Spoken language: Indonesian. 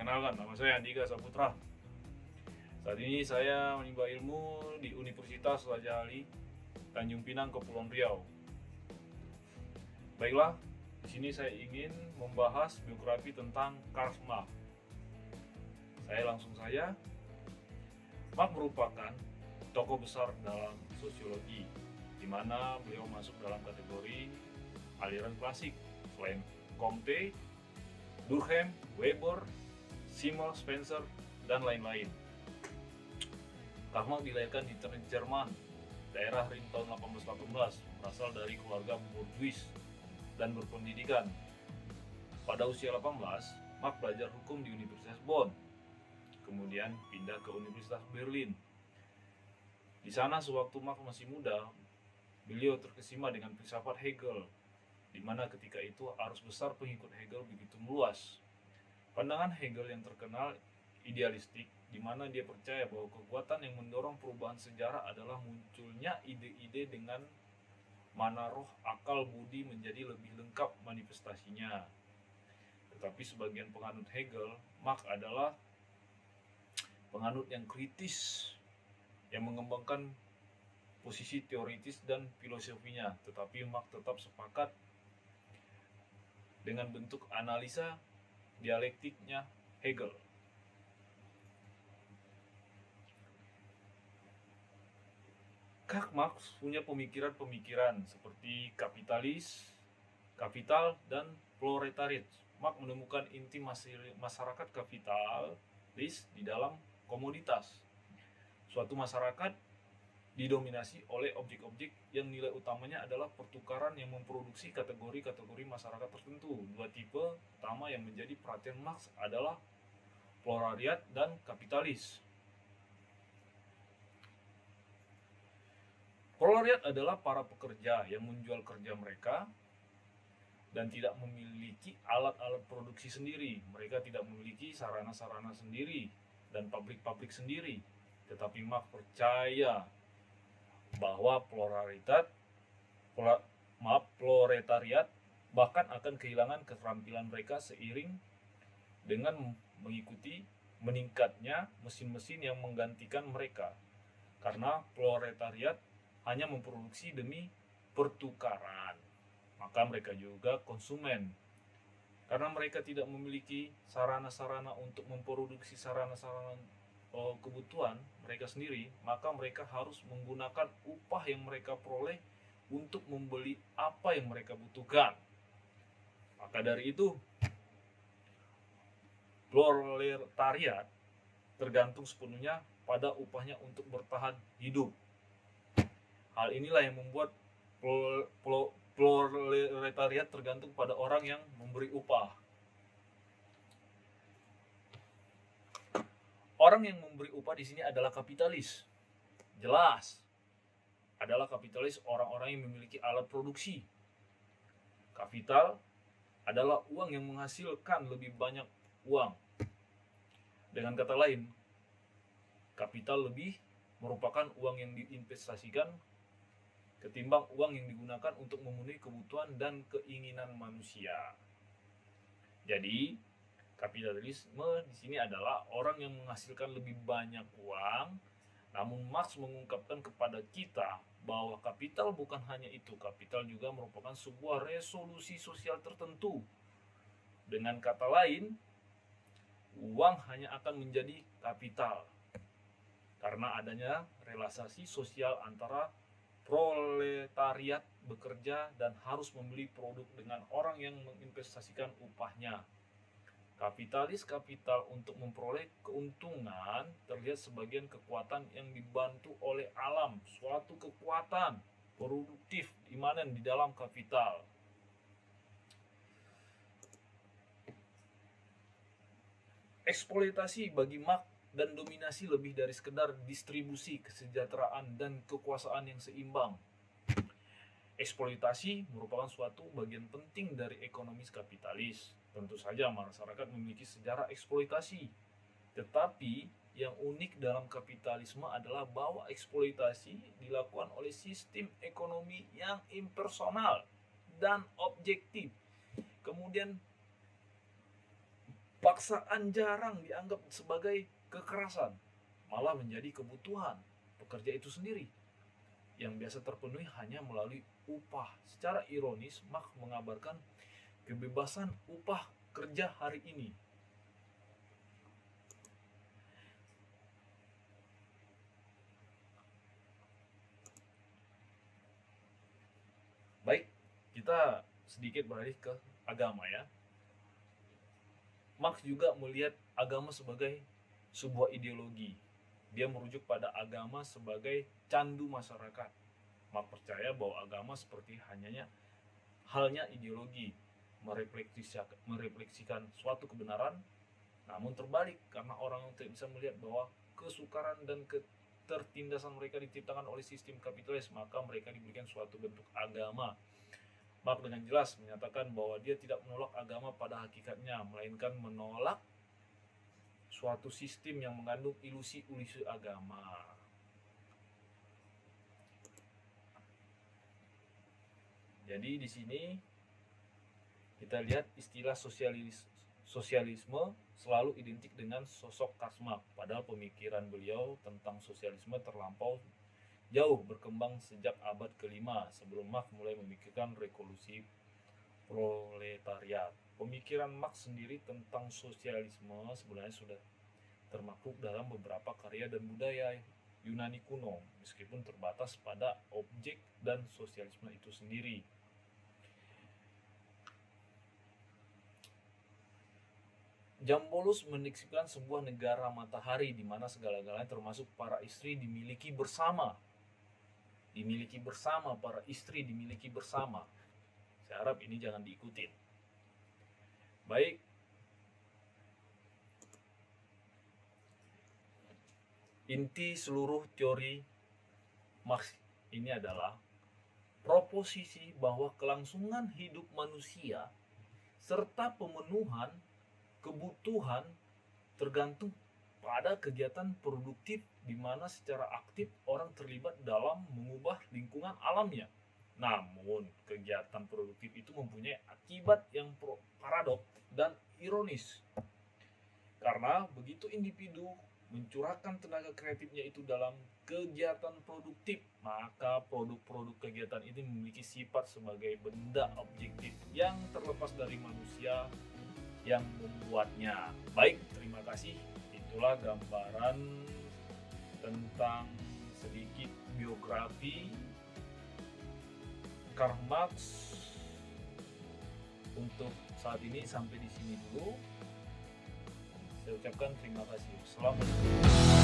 Perkenalkan, nama saya Andika Saputra. Saat ini saya menimba ilmu di Universitas Raja Ali, Tanjung Pinang, Kepulauan Riau. Baiklah, di sini saya ingin membahas biografi tentang Karl Marx. Saya langsung saja. Marx merupakan tokoh besar dalam sosiologi, di mana beliau masuk dalam kategori aliran klasik selain Comte, Durkheim, Weber, Simmel, Spencer, dan lain-lain. Karl Marx dilahirkan di Jerman, daerah Rin tahun 1818, berasal dari keluarga bourgeois dan berpendidikan. Pada usia 18, Marx belajar hukum di Universitas Bonn, kemudian pindah ke Universitas Berlin. Di sana sewaktu Marx masih muda, beliau terkesima dengan filsafat Hegel, di mana ketika itu arus besar pengikut Hegel begitu meluas. Pandangan Hegel yang terkenal idealistik, di mana dia percaya bahwa kekuatan yang mendorong perubahan sejarah adalah munculnya ide-ide dengan mana roh, akal, budi menjadi lebih lengkap manifestasinya. Tetapi sebagian penganut Hegel, Marx adalah penganut yang kritis, yang mengembangkan posisi teoritis dan filosofinya, tetapi Marx tetap sepakat dengan bentuk analisa dialektiknya Hegel. Karl Marx punya pemikiran-pemikiran seperti kapital, dan proletariat. Marx menemukan inti masyarakat kapitalis di dalam komoditas. Suatu masyarakat didominasi oleh objek-objek yang nilai utamanya adalah pertukaran yang memproduksi kategori-kategori masyarakat tertentu. Dua tipe utama yang menjadi perhatian Marx adalah proletariat dan kapitalis. Proletariat adalah para pekerja yang menjual kerja mereka dan tidak memiliki alat-alat produksi sendiri. Mereka tidak memiliki sarana-sarana sendiri dan pabrik-pabrik sendiri. Tetapi Marx percaya bahwa proletariat bahkan akan kehilangan keterampilan mereka seiring dengan mengikuti meningkatnya mesin-mesin yang menggantikan mereka. Karena proletariat hanya memproduksi demi pertukaran, maka mereka juga konsumen. Karena mereka tidak memiliki sarana-sarana untuk memproduksi sarana-sarana kebutuhan mereka sendiri, maka mereka harus menggunakan upah yang mereka peroleh untuk membeli apa yang mereka butuhkan. Maka dari itu, proletariat tergantung sepenuhnya pada upahnya untuk bertahan hidup. Hal inilah yang membuat proletariat tergantung pada orang yang memberi upah. Orang yang memberi upah di sini adalah kapitalis. Jelas, adalah kapitalis orang-orang yang memiliki alat produksi. Kapital adalah uang yang menghasilkan lebih banyak uang. Dengan kata lain, kapital lebih merupakan uang yang diinvestasikan ketimbang uang yang digunakan untuk memenuhi kebutuhan dan keinginan manusia. Jadi, kapitalisme di sini adalah orang yang menghasilkan lebih banyak uang, namun Marx mengungkapkan kepada kita bahwa kapital bukan hanya itu, kapital juga merupakan sebuah resolusi sosial tertentu. Dengan kata lain, uang hanya akan menjadi kapital karena adanya relasi sosial antara proletariat bekerja dan harus membeli produk dengan orang yang menginvestasikan upahnya. Kapitalis kapital untuk memperoleh keuntungan terlihat sebagian kekuatan yang dibantu oleh alam, suatu kekuatan produktif imanen di dalam kapital. Eksploitasi bagi Marx dan dominasi lebih dari sekedar distribusi kesejahteraan dan kekuasaan yang seimbang. Eksploitasi merupakan suatu bagian penting dari ekonomi kapitalis. Tentu saja masyarakat memiliki sejarah eksploitasi. Tetapi yang unik dalam kapitalisme adalah bahwa eksploitasi dilakukan oleh sistem ekonomi yang impersonal dan objektif. Kemudian Paksaan jarang dianggap sebagai kekerasan, malah menjadi kebutuhan pekerja itu sendiri yang biasa terpenuhi hanya melalui upah. Secara ironis, Marx mengabarkan kebebasan upah kerja hari ini. Baik, kita sedikit beralih ke agama ya. Marx juga melihat agama sebagai sebuah ideologi. Dia merujuk pada agama sebagai candu masyarakat. Marx percaya bahwa agama seperti halnya ideologi, merefleksikan suatu kebenaran, namun terbalik karena orang tidak bisa melihat bahwa kesukaran dan ketertindasan mereka diciptakan oleh sistem kapitalis, maka mereka diberikan suatu bentuk agama. Marx dengan jelas menyatakan bahwa dia tidak menolak agama pada hakikatnya, melainkan menolak suatu sistem yang mengandung ilusi-ilusi agama. Jadi di sini kita lihat istilah sosialisme selalu identik dengan sosok Karl Marx, padahal pemikiran beliau tentang sosialisme terlampau jauh berkembang sejak abad ke-5 sebelum Marx mulai memikirkan revolusi proletariat. Pemikiran Marx sendiri tentang sosialisme sebenarnya sudah termaktub dalam beberapa karya dan budaya Yunani kuno, meskipun terbatas pada objek dan sosialisme itu sendiri. Jambulus mendeskripsikan sebuah negara matahari di mana segala-galanya termasuk para istri dimiliki bersama. Para istri dimiliki bersama. Saya harap ini jangan diikutin. Baik. Inti seluruh teori Marx ini adalah proposisi bahwa kelangsungan hidup manusia serta pemenuhan kebutuhan tergantung pada kegiatan produktif di mana secara aktif orang terlibat dalam mengubah lingkungan alamnya. Namun, kegiatan produktif itu mempunyai akibat yang paradoks dan ironis. Karena begitu individu mencurahkan tenaga kreatifnya itu dalam kegiatan produktif, maka produk-produk kegiatan ini memiliki sifat sebagai benda objektif yang terlepas dari manusia yang membuatnya. Baik, terima kasih. Itulah gambaran tentang sedikit biografi Karl Marx. Untuk saat ini sampai di sini dulu. Saya ucapkan terima kasih. Assalamualaikum.